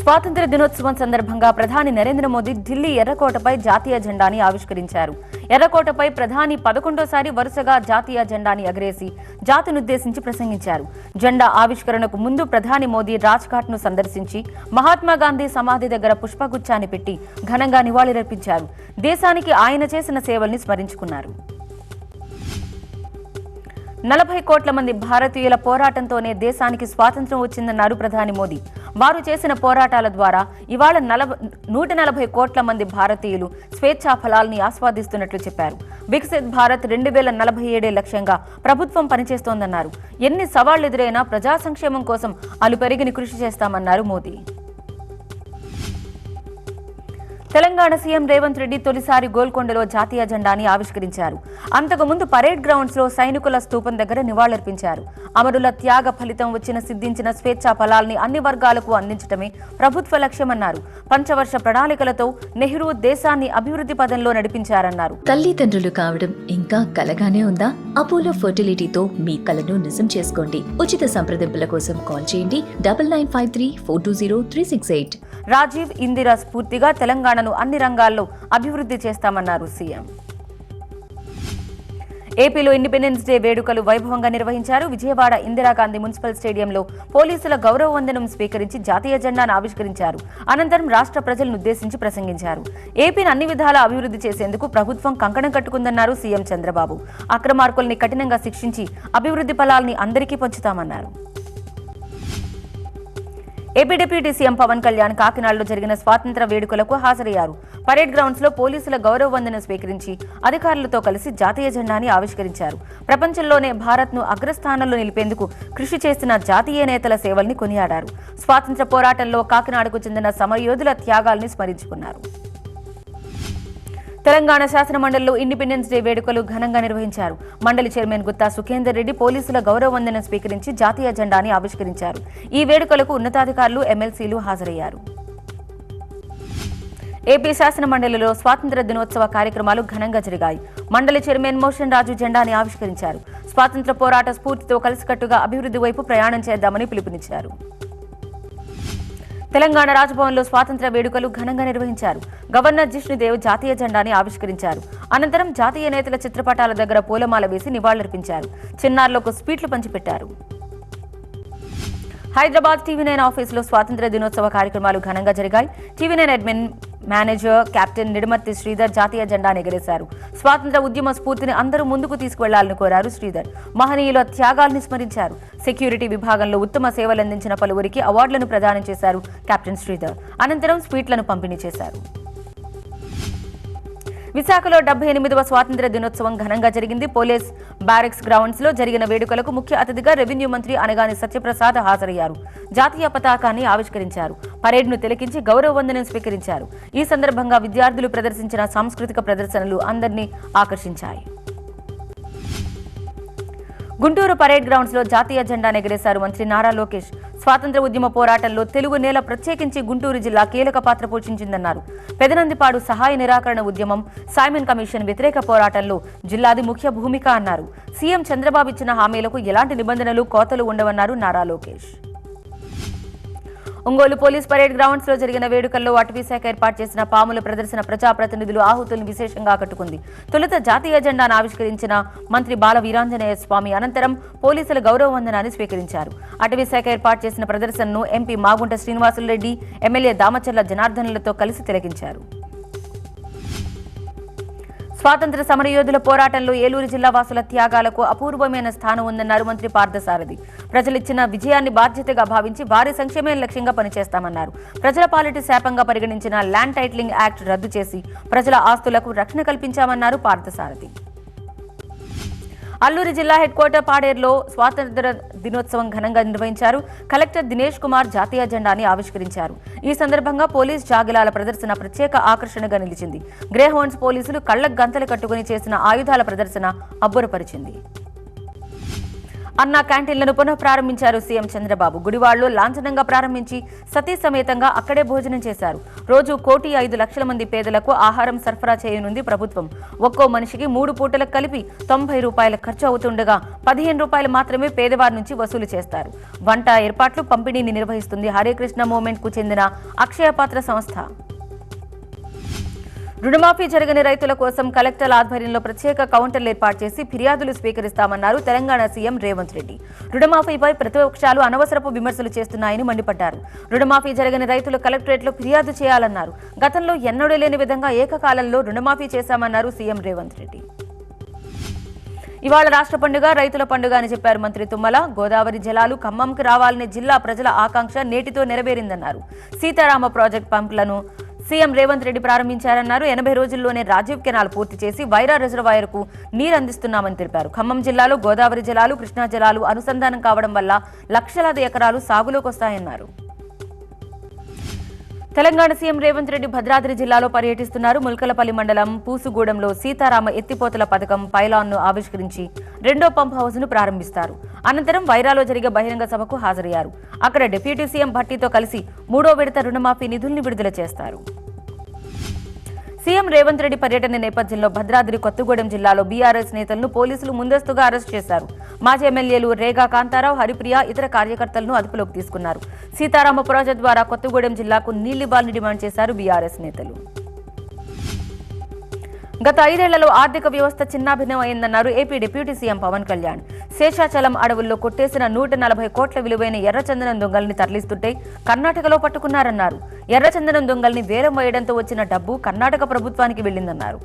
స్వాతంత్ర్య దినోత్సవం సందర్భంగా ప్రధాని నరేంద్ర మోదీ ఢిల్లీ ఎర్రకోటపై జాతీయ జెండాని ఆవిష్కరించారు. ఎర్రకోటపై ప్రధాని 11వ సారి వరుసగా జాతీయ జెండాని ఎగరేసి జాతినుద్దేశించి ప్రసంగించారు. జెండా ఆవిష్కరణకు ముందు ప్రధాని మోదీ రాజ్ఘాట్ను సందర్శించి మహాత్మాగాంధీ సమాధి దగ్గర పుష్పగుచ్చాన్ని పెట్టి ఘనంగా నివాళులర్పించారు. దేశానికి ఆయన చేసిన సేవల్ని స్మరించుకున్నారు. 40 కోట్ల మంది భారతీయుల పోరాటంతోనే దేశానికి స్వాతంత్ర్యం వచ్చిందన్నారు ప్రధాని మోదీ. వారు చేసిన పోరాటాల ద్వారా ఇవాళ 140 కోట్ల మంది భారతీయులు స్వేచ్ఛా ఫలాల్ని ఆస్వాదిస్తున్నట్లు చెప్పారు. వికసిత్ భారత్ 2047 లక్ష్యంగా ప్రభుత్వం పనిచేస్తోందన్నారు. ఎన్ని సవాళ్లు ఎదురైనా ప్రజా సంక్షేమం కోసం అలుపెరిగిన కృషి చేస్తామన్నారు మోదీ. తెలంగాణ సీఎం రేవంత్ రెడ్డి తొలిసారి గోల్కొండలో జాతీయ జెండాని ఆవిష్కరించారు. అంతకుముందు పరేడ్ గ్రౌండ్స్ లో సైనికుల స్తూపం దగ్గర నివాళులర్పించారు. అమరుల త్యాగ ఫలితం సిద్ధించిన స్వేచ్ఛా ఫలాల్ని అన్ని వర్గాలకు అందించడమే ప్రభుత్వ లక్ష్యమన్నారు. పంచవర్ష ప్రణాళికలతో నెహ్రూ దేశాన్ని అభివృద్ధి పదంలో నడిపించారన్నారు. తల్లిదండ్రులు కావడం ఇంకా కలగానే ఉందా? అపోలో ఫర్టిలిటీతో మీ కలను నిజం చేసుకోండి. ఉచిత సంప్రదింపుల కోసం కాల్ చేయండి 9953420368. రాజీవ్ ఇందిరా స్ఫూర్తిగా తెలంగాణను అన్ని రంగాల్లో అభివృద్ధి చేస్తామన్నారు సీఎం. ఏపీలో ఇండిపెండెన్స్ డే వేడుకలు వైభవంగా నిర్వహించారు. విజయవాడ ఇందిరాగాంధీ మున్సిపల్ స్టేడియంలో పోలీసుల గౌరవ వందనం స్వీకరించి జాతీయ జెండాను ఆవిష్కరించారు. అనంతరం రాష్ట్ర ప్రజలను ఉద్దేశించి ప్రసంగించారు. ఏపీని అన్ని విధాలా అభివృద్ధి చేసేందుకు ప్రభుత్వం కంకణం కట్టుకుందన్నారు సీఎం చంద్రబాబు. అక్రమార్కుల్ని కఠినంగా శిక్షించి అభివృద్ధి ఫలాల్ని అందరికీ పంచుతామన్నారు. AP deputy CM Pawan Kalyan కాకినాడలో జరిగిన స్వాతంత్ర్య వేడుకలకు హాజరయ్యారు. పరేడ్ గ్రౌండ్స్ లో పోలీసుల గౌరవ వందనం స్వీకరించి అధికారులతో కలిసి జాతీయ జెండాని ఆవిష్కరించారు. ప్రపంచంలోనే భారత్ ను అగ్రస్థానంలో నిలిపేందుకు కృషి చేసిన జాతీయ నేతల సేవల్ని కొనియాడారు. స్వాతంత్ర్య పోరాటంలో కాకినాడకు చెందిన సమరయోధుల త్యాగాల్ని స్మరించుకున్నారు. తెలంగాణ శాసనమండలిలో ఇండిపెండెన్స్ డే వేడుకలు ఘనంగా నిర్వహించారు. మండలి చైర్మన్ గుత్తా సుఖేందర్ రెడ్డి పోలీసుల గౌరవ వందనం స్వీకరించి జాతీయ జెండాని ఆవిష్కరించారు. ఈ వేడుకలకు ఉన్నతాధికారులు, ఎమ్మెల్సీలు హాజరయ్యారు. ఏపీ శాసనమండలిలో స్వాతంత్ర్య దినోత్సవ కార్యక్రమాలు ఘనంగా జరిగాయి. మండలి చైర్మన్ మోషన్ రాజు జెండాని ఆవిష్కరించారు. స్వాతంత్ర్య పోరాట స్ఫూర్తితో కలిసికట్టుగా అభివృద్ధి వైపు ప్రయాణం చేద్దామని పిలుపునిచ్చారు. తెలంగాణ రాజ్భవన్లో స్వాతంత్ర్య వేడుకలు ఘనంగా నిర్వహించారు. గవర్నర్ జిష్ణుదేవ్ జాతీయ జెండాని ఆవిష్కరించారు. అనంతరం జాతీయ నేతల చిత్రపటాల దగ్గర పూలమాల వేసి నివాళులర్పించారు. చిన్నారులకు స్వీట్లు పంచిపెట్టారు. హైదరాబాద్ టీవీ9 ఆఫీసులో స్వాతంత్ర్య దినోత్సవ కార్యక్రమాలు ఘనంగా జరిగాయి. TV9 admin manager captain Nidamarthi Sridhar జాతీయ జెండాను ఎగరేశారు. స్వాతంత్ర ఉద్యమ స్ఫూర్తిని అందరూ ముందుకు తీసుకువెళ్లాలని కోరారు శ్రీధర్. మహనీయుల త్యాగాల్ని స్మరించారు. సెక్యూరిటీ విభాగంలో ఉత్తమ సేవలందించిన పలువురికి అవార్డులను ప్రదానం చేశారు కెప్టెన్ శ్రీధర్. అనంతరం స్వీట్లను పంపిణీ చేశారు. విశాఖలో 78వ స్వాతంత్ర్య దినోత్సవం ఘనంగా జరిగింది. పోలీస్ బ్యారెక్స్ గ్రౌండ్స్ లో జరిగిన వేడుకలకు ముఖ్య అతిథిగా రెవెన్యూ మంత్రి అనగాని సత్యప్రసాద్ హాజరయ్యారు. జాతీయ పతాకాన్ని ఆవిష్కరించారు. పరేడ్ను తిలకించి గౌరవ వందనం స్వీకరించారు. ఈ సందర్భంగా విద్యార్థులు ప్రదర్శించిన సాంస్కృతిక ప్రదర్శనలు అందరినీ ఆకర్షించాయి. గుంటూరు పరేడ్ గ్రౌండ్స్ లో జాతీయ జెండాను ఎగరేశారు మంత్రి నారా లోకేష్. స్వాతంత్ర ఉద్యమ పోరాటంలో తెలుగు నేల ప్రత్యేకించి గుంటూరు జిల్లా కీలక పాత్ర పోషించిందన్నారు. పెదనందిపాడు సహాయ నిరాకరణ ఉద్యమం, సైమన్ కమిషన్ వ్యతిరేక పోరాటంలో జిల్లాది ముఖ్య భూమిక అన్నారు. సీఎం చంద్రబాబు ఇచ్చిన హామీలకు ఎలాంటి నిబంధనలు, కోతలు ఉండవన్నారు Nara Lokesh. Ongole police parade grounds లో జరిగిన వేడుకల్లో అటవీ శాఖ ఏర్పాటు చేసిన పాముల ప్రదర్శన ప్రజాప్రతినిధులు ఆహుతులను విశేషంగా ఆకట్టుకుంది. తొలుత జాతీయ జెండాను ఆవిష్కరించిన మంత్రి బాల వీరాంజనేయ స్వామి అనంతరం పోలీసుల గౌరవ వందనాన్ని స్వీకరించారు. అటవీ శాఖ ఏర్పాటు చేసిన ప్రదర్శనను ఎంపీ మాగుంట శ్రీనివాసులరెడ్డి, ఎమ్మెల్యే దామచర్ల జనార్దనులతో కలిసి తిలకించారు. స్వాతంత్ర సమరయోధుల పోరాటంలో ఏలూరు జిల్లా వాసుల త్యాగాలకు అపూర్వమైన స్థానం ఉందన్నారు మంత్రి పార్థసారథి. ప్రజలిచ్చిన విజయాన్ని బాధ్యతగా భావించి వారి సంక్షేమే లక్ష్యంగా పనిచేస్తామన్నారు. ప్రజల పాలిటి శాపంగా పరిగణించిన ల్యాండ్ టైటిలింగ్ యాక్ట్ రద్దు చేసి ప్రజల ఆస్తులకు రక్షణ కల్పించామన్నారు పార్థసారథి. అల్లూరి జిల్లా హెడ్ క్వార్టర్ పాడేరులో స్వాతంత్ర దినోత్సవం ఘనంగా నిర్వహించారు. కలెక్టర్ దినేష్ కుమార్ జాతీయ జెండాని ఆవిష్కరించారు. ఈ సందర్భంగా పోలీస్ జాగిలాల ప్రదర్శన ప్రత్యేక ఆకర్షణగా నిలిచింది. గ్రే హౌండ్స్ పోలీసులు కళ్లకు గంతలు కట్టుకుని చేసిన ఆయుధాల ప్రదర్శన అబ్బురపరిచింది. అన్నా క్యాంటీన్లను పునః ప్రారంభించారు సీఎం చంద్రబాబు. గుడివాడలో లాంఛనంగా ప్రారంభించి సతీ సమేతంగా అక్కడే భోజనం చేశారు. రోజు 1,05,00,000 మంది పేదలకు ఆహారం సరఫరా చేయనుంది ప్రభుత్వం. ఒక్కో మనిషికి 3 పూటలకు కలిపి 90 రూపాయల ఖర్చు అవుతుండగా 15 రూపాయలు మాత్రమే పేదవారి నుంచి వసూలు చేస్తారు. వంట ఏర్పాట్లు, పంపిణీని నిర్వహిస్తుంది హరే కృష్ణ మూవ్మెంట్ కు చెందిన అక్షయ పాత్ర సంస్థ. రుణమాఫీ జరగని రైతుల కోసం కలెక్టర్ల ఆధ్వర్యంలో ప్రత్యేక కౌంటర్లు ఏర్పాటు చేసి ఫిర్యాదులు స్వీకరిస్తామన్నారు తెలంగాణ సీఎం రేవంత్ రెడ్డి. రుణమాఫీపై ప్రతిపక్షాలు అనవసరపు విమర్శలు చేస్తున్నాయని మండిపడ్డారు. రుణమాఫీ జరగని రైతులు కలెక్టరేట్లో ఫిర్యాదు చేయాలన్నారు. గతంలో ఎన్నడూ లేని విధంగా ఏకకాలంలో రుణమాఫీ చేశామన్నారు సీఎం రేవంత్ రెడ్డి. ఇవాళ రాష్ట్ర పండుగ, రైతుల పండుగ అని చెప్పారు మంత్రి తుమ్మల. గోదావరి జలాలు ఖమ్మంకు రావాలనే జిల్లా ప్రజల ఆకాంక్ష నేటితో నెరవేరిందన్నారు. సీతారామ ప్రాజెక్టు పంపులను సీఎం రేవంత్ రెడ్డి ప్రారంభించారన్నారు. 80 రోజుల్లోనే రాజీవ్ కెనాల్ పూర్తి చేసి వైరా రిజర్వాయర్కు నీరు అందిస్తున్నామని తెలిపారు. ఖమ్మం జిల్లాలో గోదావరి జలాలు, కృష్ణా జలాలు అనుసంధానం కావడం వల్ల లక్షలాది ఎకరాలు సాగులోకి వస్తాయన్నారు. తెలంగాణ సీఎం రేవంత్ రెడ్డి భద్రాద్రి జిల్లాలో పర్యటిస్తున్నారు. ముల్కలపల్లి మండలం పూసుగూడెంలో సీతారామ ఎత్తిపోతల పథకం పైలాన్ను ఆవిష్కరించి 2వ పంప్ హౌస్ను ప్రారంభిస్తారు. అనంతరం వైరాలో జరిగే బహిరంగ సభకు హాజరయ్యారు. అక్కడ డిప్యూటీ సీఎం భట్టితో కలిసి 3వ విడత రుణమాఫీ నిధుల్ని విడుదల చేస్తారు. సీఎం రేవంత్ రెడ్డి పర్యటన నేపథ్యంలో భద్రాద్రి కొత్తగూడెం జిల్లాలో బీఆర్ఎస్ నేతలను పోలీసులు ముందస్తుగా అరెస్ట్ చేశారు. మాజీ ఎమ్మెల్యేలు రేగా కాంతారావు, హరిప్రియ, ఇతర కార్యకర్తలను అదుపులోకి తీసుకున్నారు. సీతారామ ప్రాజెక్టు ద్వారా కొత్తగూడెం జిల్లాకు నీళ్లివ్వాలని డిమాండ్ చేశారు బీఆర్ఎస్ నేతలు. గత 5 ఏళ్లలో ఆర్థిక వ్యవస్థ చిన్నాభిన్నం అయిందన్నారు AP deputy CM Pawan Kalyan. Seshachalam అడవుల్లో కొట్టేసిన 140 కోట్ల విలువైన ఎర్రచందనం దొంగల్ని తరలిస్తుంటే కర్ణాటకలో పట్టుకున్నారన్నారు. ఎర్రచందనం దొంగల్ని వేలం వేయడంతో వచ్చిన డబ్బు కర్ణాటక ప్రభుత్వానికి వెళ్లిందన్నారు.